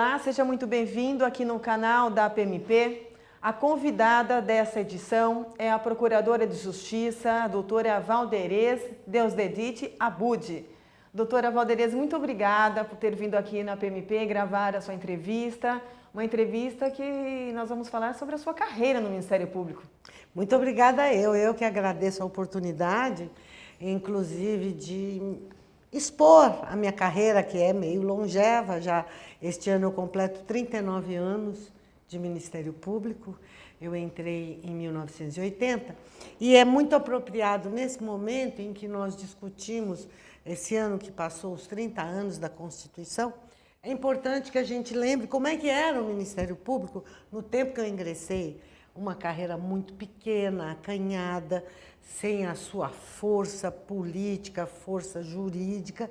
Olá, seja muito bem-vindo aqui no canal da PMP. A convidada dessa edição é a Procuradora de Justiça, a doutora Valderez Deusdedit Abud. Doutora Valderez, muito obrigada por ter vindo aqui na PMP gravar a sua entrevista. Uma entrevista que nós vamos falar sobre a sua carreira no Ministério Público. Muito obrigada eu que agradeço a oportunidade, inclusive de expor a minha carreira, que é meio longeva, já este ano eu completo 39 anos de Ministério Público. Eu entrei em 1980 e é muito apropriado nesse momento em que nós discutimos esse ano que passou os 30 anos da Constituição. É importante que a gente lembre como é que era o Ministério Público no tempo que eu ingressei. Uma carreira muito pequena, acanhada, sem a sua força política, força jurídica,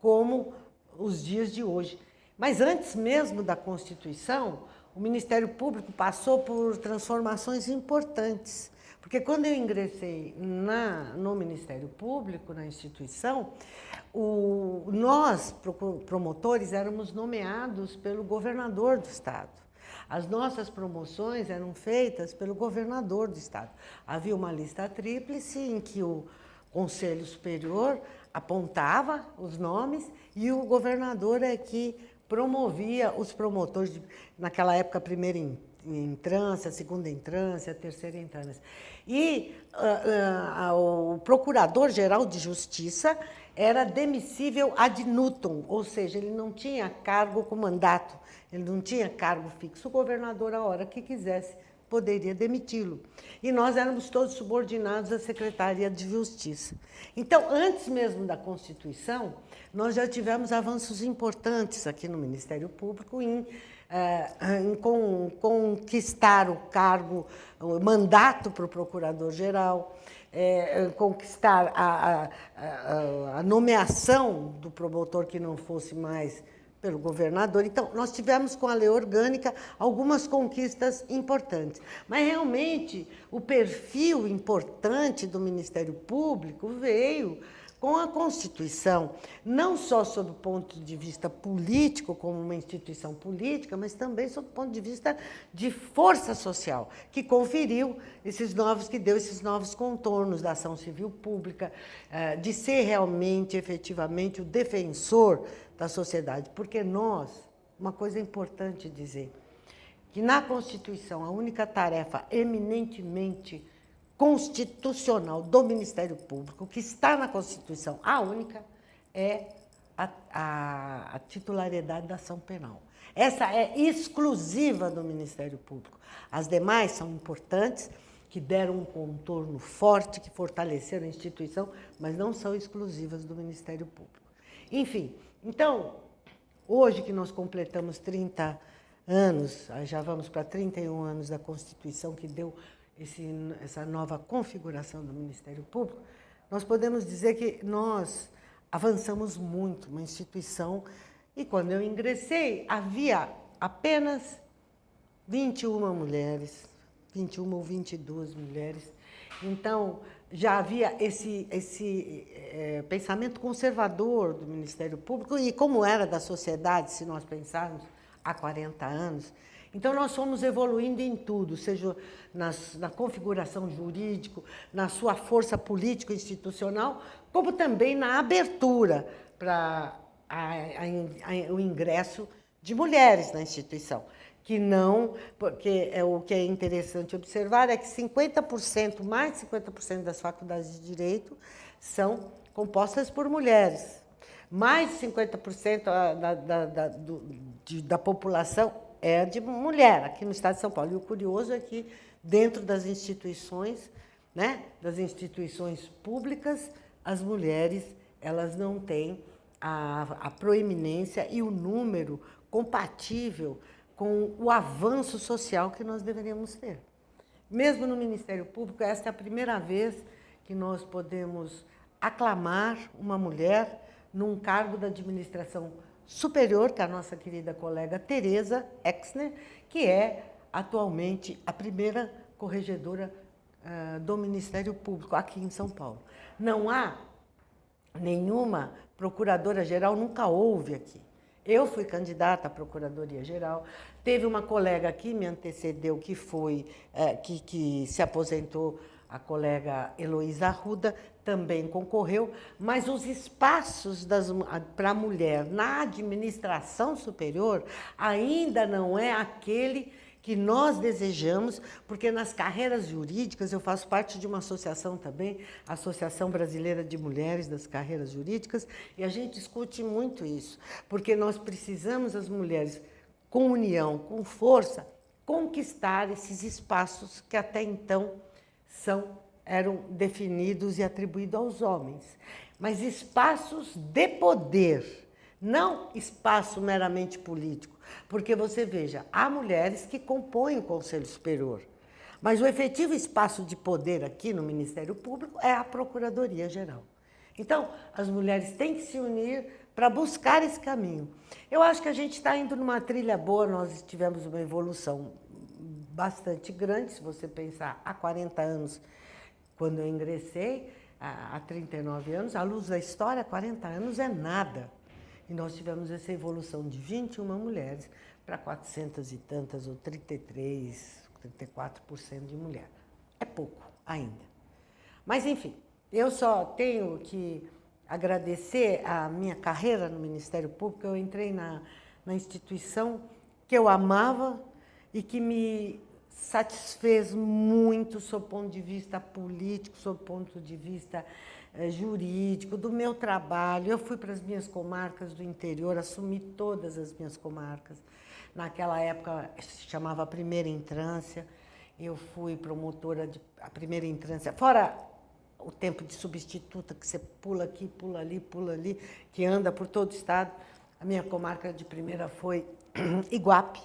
como os dias de hoje. Mas antes mesmo da Constituição, o Ministério Público passou por transformações importantes. Porque quando eu ingressei no Ministério Público, na instituição, nós, promotores, éramos nomeados pelo governador do Estado. As nossas promoções eram feitas pelo governador do Estado. Havia uma lista tríplice em que o Conselho Superior apontava os nomes e o governador é que promovia os promotores, naquela época, primeira entrância, segunda entrância, terceira entrância. E o Procurador-Geral de Justiça era demissível ad nutum, ou seja, ele não tinha cargo com mandato, ele não tinha cargo fixo. O governador, a hora que quisesse, poderia demiti-lo. E nós éramos todos subordinados à Secretaria de Justiça. Então, antes mesmo da Constituição, nós já tivemos avanços importantes aqui no Ministério Público em conquistar o cargo, o mandato para o Procurador-Geral, conquistar a nomeação do promotor que não fosse mais pelo governador. Então, nós tivemos com a lei orgânica algumas conquistas importantes. Mas, realmente, o perfil importante do Ministério Público veio com a Constituição, não só sob o ponto de vista político, como uma instituição política, mas também sob o ponto de vista de força social, que conferiu que deu esses novos contornos da ação civil pública, de ser realmente, efetivamente, o defensor da sociedade. Porque nós, uma coisa importante dizer, que na Constituição a única tarefa eminentemente constitucional do Ministério Público, que está na Constituição, a única, é a titularidade da ação penal. Essa é exclusiva do Ministério Público. As demais são importantes, que deram um contorno forte, que fortaleceram a instituição, mas não são exclusivas do Ministério Público. Enfim, então, hoje que nós completamos 30 anos, já vamos para 31 anos da Constituição, que deu essa nova configuração do Ministério Público, nós podemos dizer que nós avançamos muito, uma instituição, e quando eu ingressei, havia apenas 21 mulheres, 21 ou 22 mulheres, então já havia esse pensamento conservador do Ministério Público, e como era da sociedade, se nós pensarmos, há 40 anos, então, nós fomos evoluindo em tudo, seja na configuração jurídica, na sua força político-institucional, como também na abertura para o ingresso de mulheres na instituição. Porque o que é interessante observar é que 50%, mais de 50% das faculdades de Direito são compostas por mulheres. Mais de 50% da população é de mulher, aqui no estado de São Paulo. E o curioso é que, dentro das instituições, das instituições públicas, as mulheres elas não têm a proeminência e o número compatível com o avanço social que nós deveríamos ter. Mesmo no Ministério Público, esta é a primeira vez que nós podemos aclamar uma mulher num cargo da administração superior, que é a nossa querida colega Tereza Exner, que é atualmente a primeira corregedora do Ministério Público aqui em São Paulo. Não há nenhuma procuradora-geral, nunca houve aqui. Eu fui candidata à Procuradoria-Geral. Teve uma colega que me antecedeu, que que se aposentou, a colega Heloísa Arruda, também concorreu, mas os espaços para a mulher na administração superior ainda não é aquele que nós desejamos, porque nas carreiras jurídicas, eu faço parte de uma associação também, a Associação Brasileira de Mulheres das Carreiras Jurídicas, e a gente discute muito isso, porque nós precisamos, as mulheres, com união, com força, conquistar esses espaços que até então eram definidos e atribuídos aos homens, mas espaços de poder, não espaço meramente político, porque você veja, há mulheres que compõem o Conselho Superior, mas o efetivo espaço de poder aqui no Ministério Público é a Procuradoria-Geral. Então, as mulheres têm que se unir para buscar esse caminho. Eu acho que a gente está indo numa trilha boa, nós tivemos uma evolução bastante grande, se você pensar, há 40 anos, quando eu ingressei, há 39 anos, à luz da história, 40 anos é nada. E nós tivemos essa evolução de 21 mulheres para 400 e tantas, ou 33, 34% de mulher. É pouco ainda. Mas, enfim, eu só tenho que agradecer a minha carreira no Ministério Público. Eu entrei na instituição que eu amava e que me satisfez muito sob o ponto de vista político, sob o ponto de vista jurídico, do meu trabalho. Eu fui para as minhas comarcas do interior, assumi todas as minhas comarcas. Naquela época se chamava Primeira Entrância, eu fui promotora de a Primeira Entrância, fora o tempo de substituta, que você pula aqui, pula ali, que anda por todo o estado. A minha comarca de primeira foi Iguape.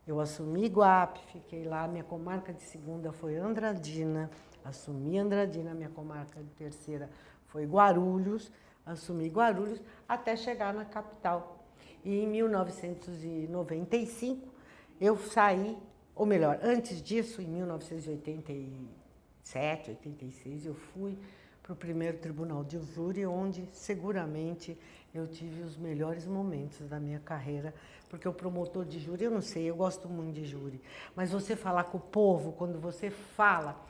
Eu assumi Iguape, fiquei lá. Minha comarca de segunda foi Andradina, assumi Andradina. Minha comarca de terceira foi Guarulhos, assumi Guarulhos, até chegar na capital. E em 1995, eu saí, ou melhor, antes disso, em 1987, 86, eu fui para o primeiro tribunal de júri, onde seguramente eu tive os melhores momentos da minha carreira, porque o promotor de júri, eu não sei, eu gosto muito de júri, mas você falar com o povo, quando você fala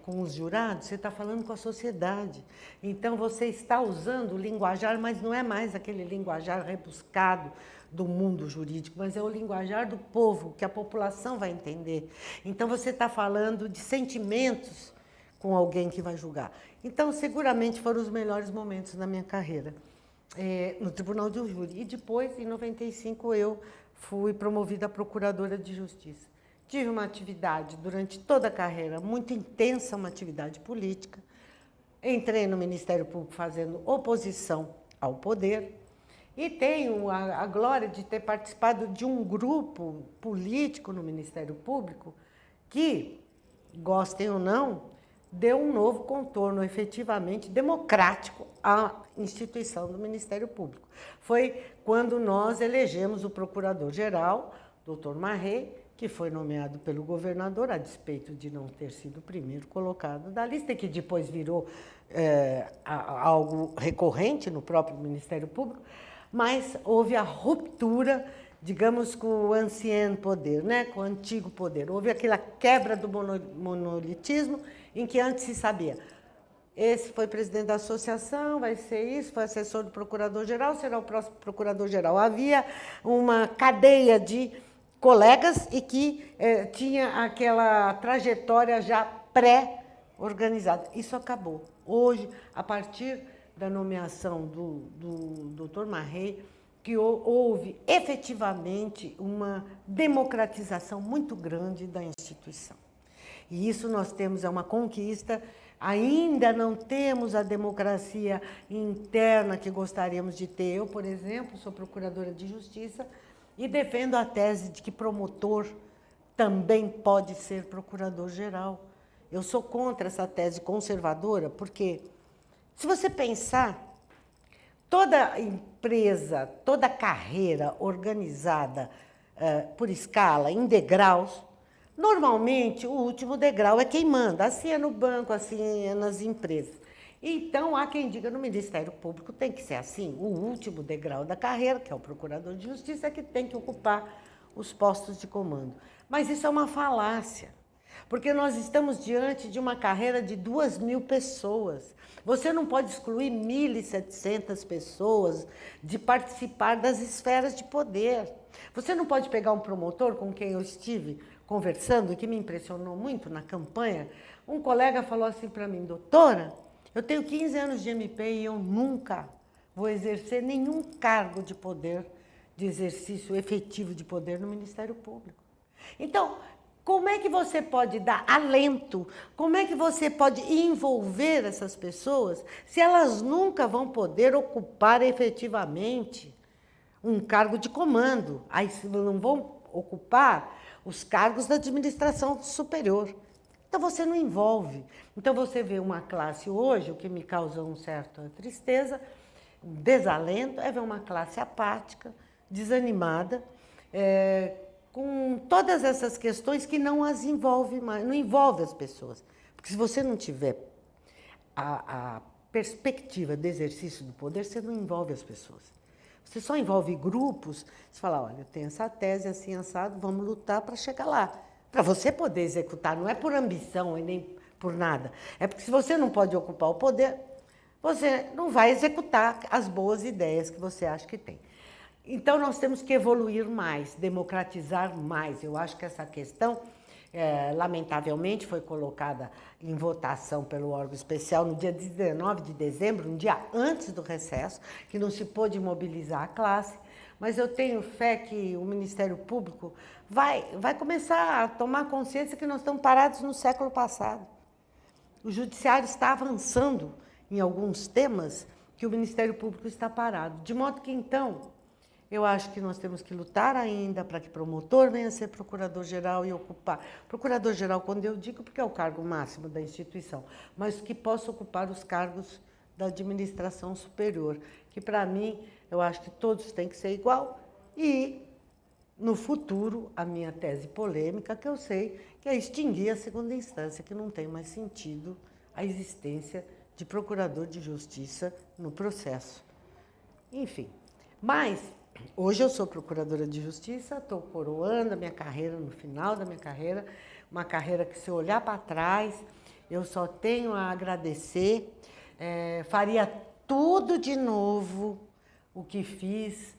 com os jurados, você está falando com a sociedade. Então, você está usando o linguajar, mas não é mais aquele linguajar rebuscado do mundo jurídico, mas é o linguajar do povo, que a população vai entender. Então, você está falando de sentimentos com alguém que vai julgar. Então, seguramente foram os melhores momentos da minha carreira no Tribunal de Júri. E depois, em 95, eu fui promovida a Procuradora de Justiça. Tive uma atividade durante toda a carreira muito intensa, uma atividade política. Entrei no Ministério Público fazendo oposição ao poder e tenho a glória de ter participado de um grupo político no Ministério Público que, gostem ou não, deu um novo contorno efetivamente democrático à instituição do Ministério Público. Foi quando nós elegemos o Procurador-Geral, Dr. Marré, que foi nomeado pelo governador, a despeito de não ter sido o primeiro colocado da lista, e que depois virou algo recorrente no próprio Ministério Público, mas houve a ruptura, digamos, com o ancien poder, né? Com o antigo poder. Houve aquela quebra do monolitismo, em que antes se sabia, esse foi presidente da associação, vai ser isso, foi assessor do procurador-geral, será o próximo procurador-geral. Havia uma cadeia de colegas e que tinha aquela trajetória já pré-organizada. Isso acabou. Hoje, a partir da nomeação do Dr. Marré, que houve efetivamente uma democratização muito grande da instituição. E isso nós temos, é uma conquista. Ainda não temos a democracia interna que gostaríamos de ter. Eu, por exemplo, sou procuradora de justiça e defendo a tese de que promotor também pode ser procurador-geral. Eu sou contra essa tese conservadora, porque, se você pensar, toda empresa, toda carreira organizada por escala, em degraus, normalmente o último degrau é quem manda. Assim é no banco, assim é nas empresas. Então, há quem diga no Ministério Público tem que ser assim, o último degrau da carreira, que é o Procurador de Justiça, é que tem que ocupar os postos de comando. Mas isso é uma falácia, porque nós estamos diante de uma carreira de 2.000 pessoas. Você não pode excluir 1.700 pessoas de participar das esferas de poder. Você não pode pegar um promotor com quem eu estive conversando, e que me impressionou muito na campanha. Um colega falou assim para mim: doutora, eu tenho 15 anos de MP e eu nunca vou exercer nenhum cargo de poder, de exercício efetivo de poder no Ministério Público. Então, como é que você pode dar alento? Como é que você pode envolver essas pessoas se elas nunca vão poder ocupar efetivamente um cargo de comando? Aí não vão ocupar os cargos da administração superior. Então você não envolve. Então você vê uma classe hoje, o que me causa uma certa tristeza, um desalento, é ver uma classe apática, desanimada, com todas essas questões que não as envolve mais, não envolve as pessoas. Porque se você não tiver a perspectiva de exercício do poder, você não envolve as pessoas. Você só envolve grupos, você fala, olha, eu tenho essa tese assim, assado, vamos lutar para chegar lá. Para você poder executar, não é por ambição e nem por nada. É porque se você não pode ocupar o poder, você não vai executar as boas ideias que você acha que tem. Então, nós temos que evoluir mais, democratizar mais. Eu acho que essa questão, lamentavelmente, foi colocada em votação pelo órgão especial no dia 19 de dezembro, um dia antes do recesso, que não se pôde mobilizar a classe. Mas eu tenho fé que o Ministério Público vai começar a tomar consciência que nós estamos parados no século passado. O Judiciário está avançando em alguns temas que o Ministério Público está parado. De modo que, então, eu acho que nós temos que lutar ainda para que promotor venha a ser procurador-geral e ocupar. Procurador-geral, quando eu digo, porque é o cargo máximo da instituição, mas que possa ocupar os cargos da administração superior, que para mim, eu acho que todos têm que ser igual. E, no futuro, a minha tese polêmica, que eu sei, que é extinguir a segunda instância, que não tem mais sentido a existência de procurador de justiça no processo. Enfim, mas hoje eu sou procuradora de justiça, estou coroando a minha carreira, no final da minha carreira, uma carreira que, se eu olhar para trás, eu só tenho a agradecer, faria tudo de novo o que fiz,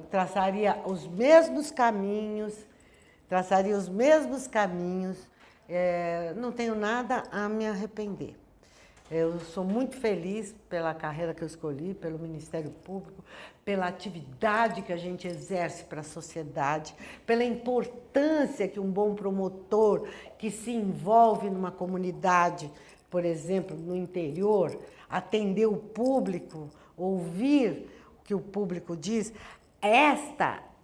traçaria os mesmos caminhos, não tenho nada a me arrepender. Eu sou muito feliz pela carreira que eu escolhi, pelo Ministério Público, pela atividade que a gente exerce para a sociedade, pela importância que um bom promotor que se envolve numa comunidade, por exemplo, no interior, atender o público, ouvir o que o público diz.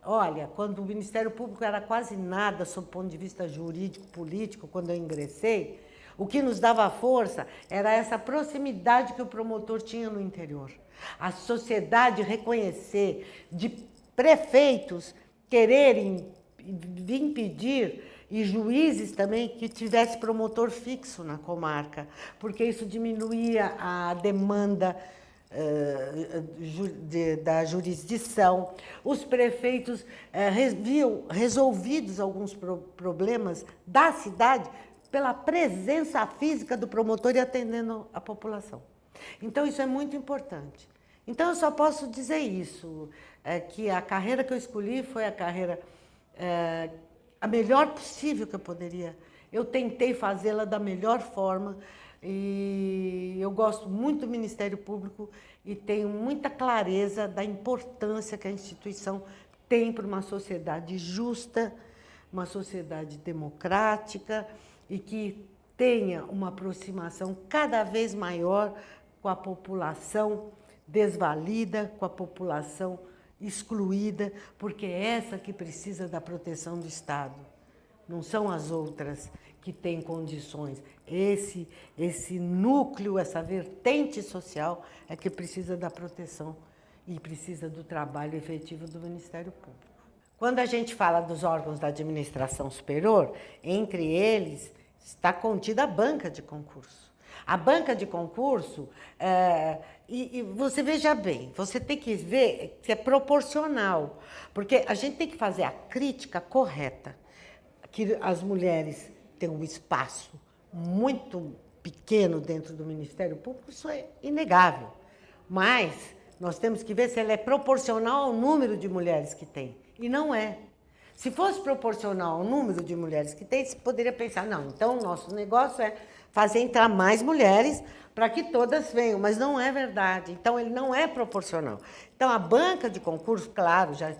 Olha, quando o Ministério Público era quase nada sob o ponto de vista jurídico, político, quando eu ingressei, o que nos dava força era essa proximidade que o promotor tinha no interior. A sociedade reconhecer, de prefeitos quererem vir pedir, e juízes também, que tivesse promotor fixo na comarca, porque isso diminuía a demanda da jurisdição. Os prefeitos viam resolvidos alguns problemas da cidade pela presença física do promotor e atendendo a população. Então, isso é muito importante. Então, eu só posso dizer isso, que a carreira que eu escolhi foi a carreira a melhor possível que eu poderia. Eu tentei fazê-la da melhor forma e eu gosto muito do Ministério Público e tenho muita clareza da importância que a instituição tem para uma sociedade justa, uma sociedade democrática, e que tenha uma aproximação cada vez maior com a população desvalida, com a população excluída, porque é essa que precisa da proteção do Estado. Não são as outras que têm condições. Esse núcleo, essa vertente social é que precisa da proteção e precisa do trabalho efetivo do Ministério Público. Quando a gente fala dos órgãos da administração superior, entre eles está contida a banca de concurso. A banca de concurso, e você veja bem, você tem que ver que é proporcional, porque a gente tem que fazer a crítica correta, que as mulheres têm um espaço muito pequeno dentro do Ministério Público, isso é inegável, mas nós temos que ver se ela é proporcional ao número de mulheres que tem, e não é. Se fosse proporcional ao número de mulheres que tem, você poderia pensar, não, então o nosso negócio é fazer entrar mais mulheres para que todas venham, mas não é verdade. Então, ele não é proporcional. Então, a banca de concurso, claro, já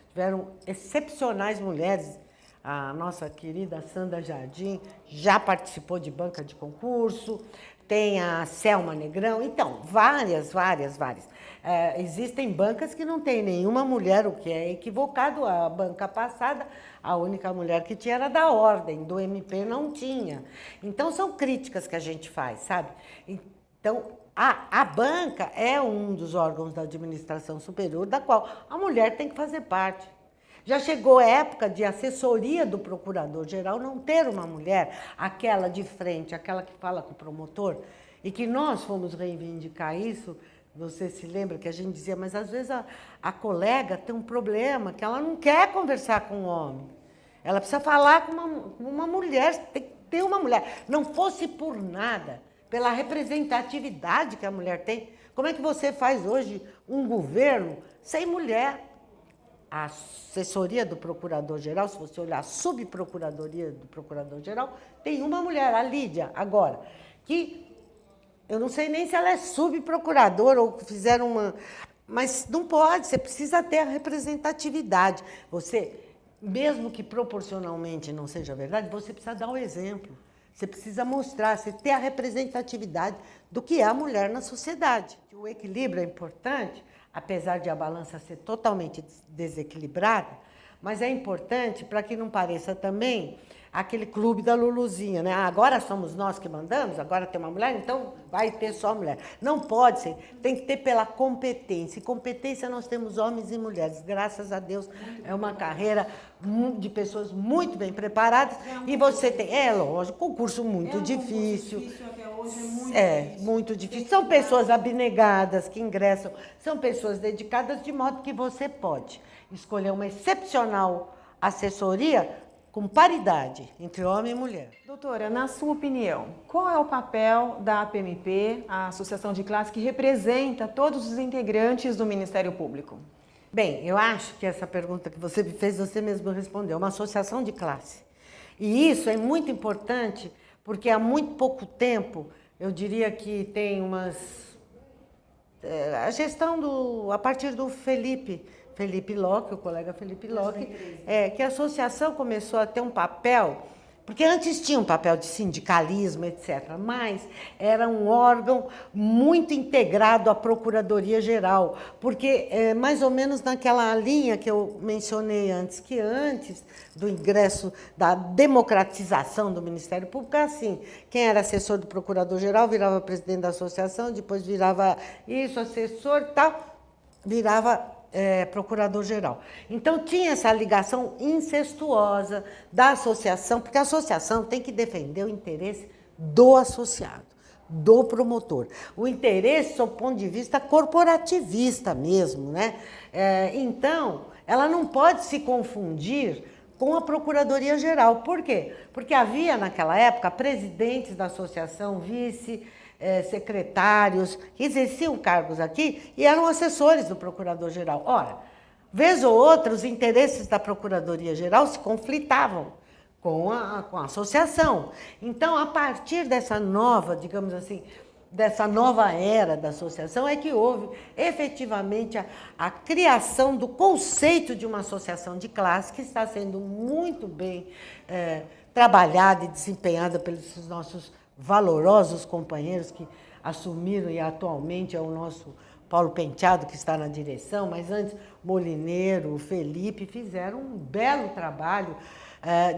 tiveram excepcionais mulheres. A nossa querida Sandra Jardim já participou de banca de concurso, tem a Selma Negrão, então, várias. Existem bancas que não tem nenhuma mulher, o que é equivocado. A banca passada, a única mulher que tinha era da Ordem, do MP não tinha. Então, são críticas que a gente faz, sabe? Então, a banca é um dos órgãos da administração superior, da qual a mulher tem que fazer parte. Já chegou a época de assessoria do procurador-geral não ter uma mulher, aquela de frente, aquela que fala com o promotor, e que nós fomos reivindicar isso. Você se lembra que a gente dizia, mas às vezes a colega tem um problema, que ela não quer conversar com o homem. Ela precisa falar com uma mulher, tem que ter uma mulher. Não fosse por nada, pela representatividade que a mulher tem. Como é que você faz hoje um governo sem mulher? A assessoria do Procurador-Geral, se você olhar a subprocuradoria do Procurador-Geral, tem uma mulher, a Lídia, agora, que eu não sei nem se ela é subprocuradora ou fizeram uma... Mas não pode, você precisa ter a representatividade. Você, mesmo que proporcionalmente não seja verdade, você precisa dar o exemplo. Você precisa mostrar, você ter a representatividade do que é a mulher na sociedade. O equilíbrio é importante, apesar de a balança ser totalmente desequilibrada, mas é importante para que não pareça também aquele clube da Luluzinha, né? Agora somos nós que mandamos, agora tem uma mulher, então vai ter só mulher. Não pode ser, tem que ter pela competência. E competência nós temos homens e mulheres, graças a Deus, é uma carreira de pessoas muito bem preparadas. E você tem, lógico, concurso muito difícil. Muito difícil. São pessoas abnegadas que ingressam, são pessoas dedicadas, de modo que você pode escolher uma excepcional assessoria com paridade entre homem e mulher. Doutora, na sua opinião, qual é o papel da APMP, a Associação de Classe, que representa todos os integrantes do Ministério Público? Bem, eu acho que essa pergunta que você me fez, você mesmo respondeu, uma associação de classe. E isso é muito importante, porque há muito pouco tempo, eu diria que tem a gestão a partir do Felipe Locke, o colega Felipe Locke, que a associação começou a ter um papel, porque antes tinha um papel de sindicalismo, etc., mas era um órgão muito integrado à Procuradoria-Geral, porque mais ou menos naquela linha que eu mencionei antes, que antes do ingresso, da democratização do Ministério Público, assim, quem era assessor do Procurador-Geral virava presidente da associação, depois virava assessor e tal, virava procurador-geral. Então, tinha essa ligação incestuosa da associação, porque a associação tem que defender o interesse do associado, do promotor. O interesse, do ponto de vista corporativista mesmo, né? Então, ela não pode se confundir com a Procuradoria-Geral. Por quê? Porque havia, naquela época, presidentes da associação, secretários, que exerciam cargos aqui e eram assessores do Procurador-Geral. Ora, vez ou outra, os interesses da Procuradoria-Geral se conflitavam com a associação. Então, a partir dessa nova, digamos assim, dessa nova era da associação, é que houve efetivamente a criação do conceito de uma associação de classe, que está sendo muito bem trabalhada e desempenhada pelos nossos valorosos companheiros que assumiram, e atualmente é o nosso Paulo Penteado, que está na direção, mas antes Molineiro, Felipe, fizeram um belo trabalho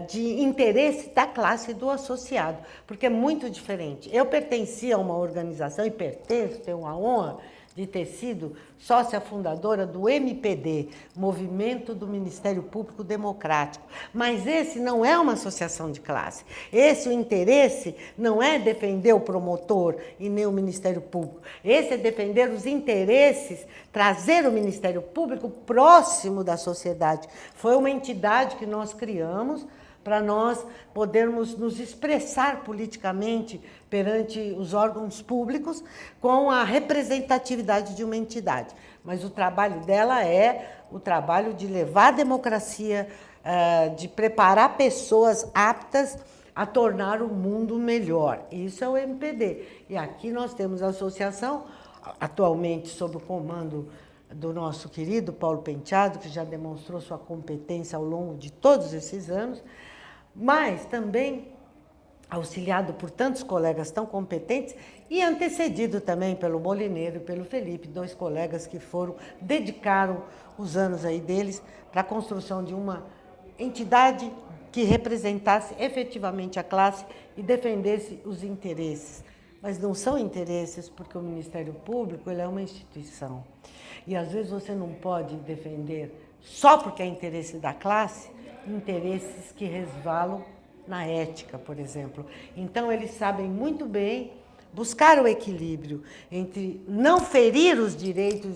de interesse da classe do associado, porque é muito diferente. Eu pertencia a uma organização, e pertenço, tenho a honra de ter sido sócia fundadora do MPD, Movimento do Ministério Público Democrático. Mas esse não é uma associação de classe. Esse, o interesse, não é defender o promotor e nem o Ministério Público. Esse é defender os interesses, trazer o Ministério Público próximo da sociedade. Foi uma entidade que nós criamos para nós podermos nos expressar politicamente perante os órgãos públicos com a representatividade de uma entidade. Mas o trabalho dela é o trabalho de levar a democracia, de preparar pessoas aptas a tornar o mundo melhor. Isso é o MPD. E aqui nós temos a associação, atualmente sob o comando do nosso querido Paulo Penteado, que já demonstrou sua competência ao longo de todos esses anos, mas também auxiliado por tantos colegas tão competentes e antecedido também pelo Molineiro e pelo Felipe, dois colegas que dedicaram os anos aí deles para a construção de uma entidade que representasse efetivamente a classe e defendesse os interesses. Mas não são interesses porque o Ministério Público ele é uma instituição. E às vezes você não pode defender só porque é interesse da classe, interesses que resvalam na ética, por exemplo. Então, eles sabem muito bem buscar o equilíbrio entre não ferir os direitos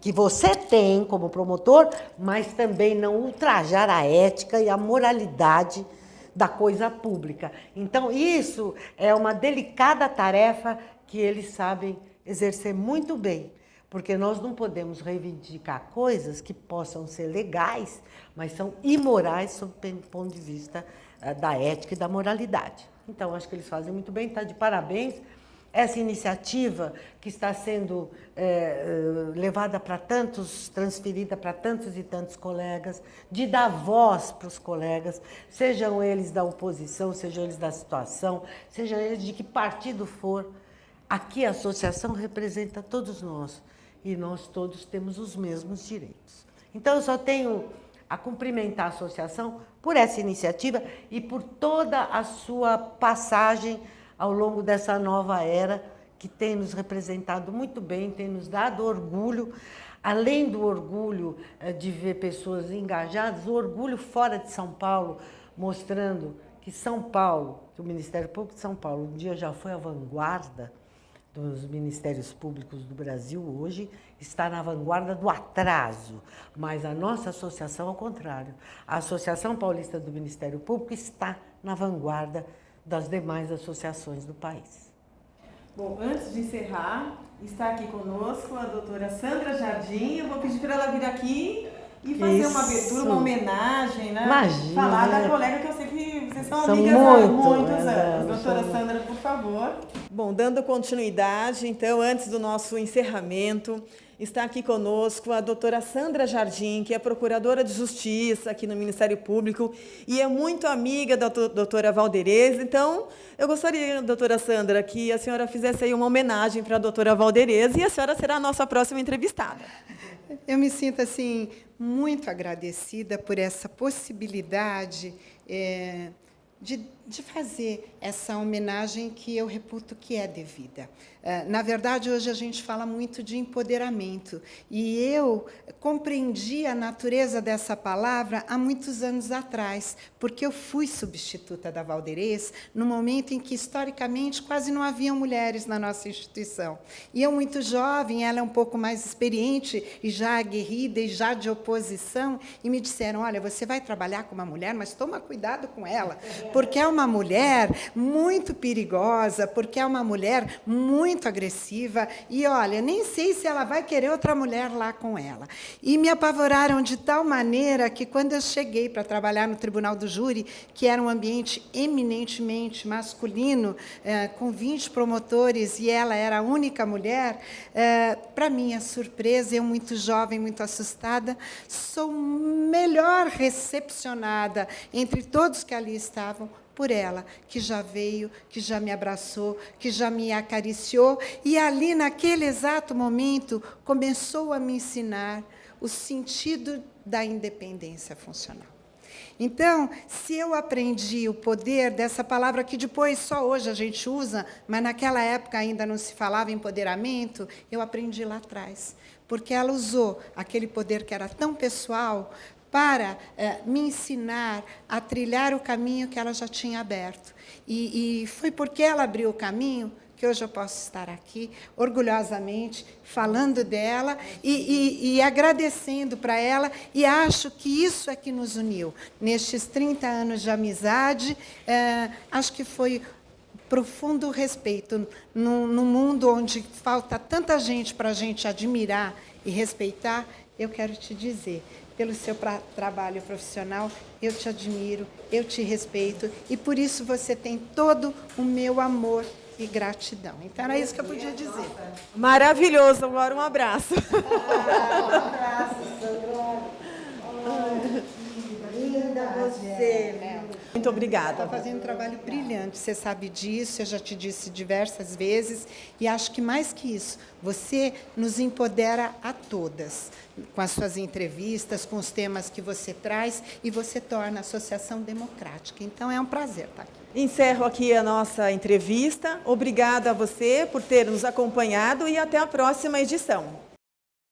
que você tem como promotor, mas também não ultrajar a ética e a moralidade da coisa pública. Então, isso é uma delicada tarefa que eles sabem exercer muito bem. Porque nós não podemos reivindicar coisas que possam ser legais, mas são imorais sob o ponto de vista da ética e da moralidade. Então, acho que eles fazem muito bem, está de parabéns. Essa iniciativa que está sendo levada para tantos, transferida para tantos e tantos colegas, de dar voz para os colegas, sejam eles da oposição, sejam eles da situação, sejam eles de que partido for, aqui a associação representa todos nós. E nós todos temos os mesmos direitos. Então, eu só tenho a cumprimentar a associação por essa iniciativa e por toda a sua passagem ao longo dessa nova era, que tem nos representado muito bem, tem nos dado orgulho, além do orgulho de ver pessoas engajadas, o orgulho fora de São Paulo, mostrando que São Paulo, que o Ministério Público de São Paulo, um dia já foi a vanguarda dos ministérios públicos do Brasil, hoje está na vanguarda do atraso, mas a nossa associação, ao contrário, a Associação Paulista do Ministério Público está na vanguarda das demais associações do país. Bom, antes de encerrar, está aqui conosco a doutora Sandra Jardim. Eu vou pedir para ela vir aqui e fazer uma abertura, uma homenagem, né? Imagina, falar da colega que eu sei que vocês são amigas há muitos anos. Doutora Sandra, por favor. Bom, dando continuidade, então, antes do nosso encerramento, está aqui conosco a doutora Sandra Jardim, que é procuradora de Justiça aqui no Ministério Público e é muito amiga da doutora Valderez. Então, eu gostaria, doutora Sandra, que a senhora fizesse aí uma homenagem para a doutora Valderez e a senhora será a nossa próxima entrevistada. Eu me sinto, assim, muito agradecida por essa possibilidade de fazer essa homenagem que eu reputo que é devida. Na verdade, hoje a gente fala muito de empoderamento, e eu compreendi a natureza dessa palavra há muitos anos atrás, porque eu fui substituta da Valderez no momento em que, historicamente, quase não haviam mulheres na nossa instituição. E eu, muito jovem, ela é um pouco mais experiente, e já aguerrida, e já de oposição, e me disseram, olha, você vai trabalhar com uma mulher, mas toma cuidado com ela, porque é uma mulher muito perigosa, porque é uma mulher muito agressiva, e, olha, nem sei se ela vai querer outra mulher lá com ela. E me apavoraram de tal maneira que, quando eu cheguei para trabalhar no Tribunal do Júri, que era um ambiente eminentemente masculino, com 20 promotores, e ela era a única mulher, para minha surpresa, eu muito jovem, muito assustada, sou melhor recepcionada entre todos que ali estavam, por ela, que já veio, que já me abraçou, que já me acariciou, e ali, naquele exato momento, começou a me ensinar o sentido da independência funcional. Então, se eu aprendi o poder dessa palavra que depois, só hoje a gente usa, mas naquela época ainda não se falava empoderamento, eu aprendi lá atrás. Porque ela usou aquele poder que era tão pessoal para me ensinar a trilhar o caminho que ela já tinha aberto. E foi porque ela abriu o caminho que hoje eu posso estar aqui, orgulhosamente, falando dela e agradecendo para ela, e acho que isso é que nos uniu. Nestes 30 anos de amizade, acho que foi profundo respeito. Num mundo onde falta tanta gente para a gente admirar e respeitar, eu quero te dizer, pelo seu trabalho profissional, eu te admiro, eu te respeito, e por isso você tem todo o meu amor e gratidão. Então, era isso que eu podia dizer. Maravilhoso. Agora um abraço. Um abraço, Sandra. Linda você, Mel. Muito obrigada. Está fazendo um trabalho brilhante, você sabe disso, eu já te disse diversas vezes, e acho que mais que isso, você nos empodera a todas, com as suas entrevistas, com os temas que você traz, e você torna a Associação democrática. Então, é um prazer estar aqui. Encerro aqui a nossa entrevista. Obrigada a você por ter nos acompanhado e até a próxima edição.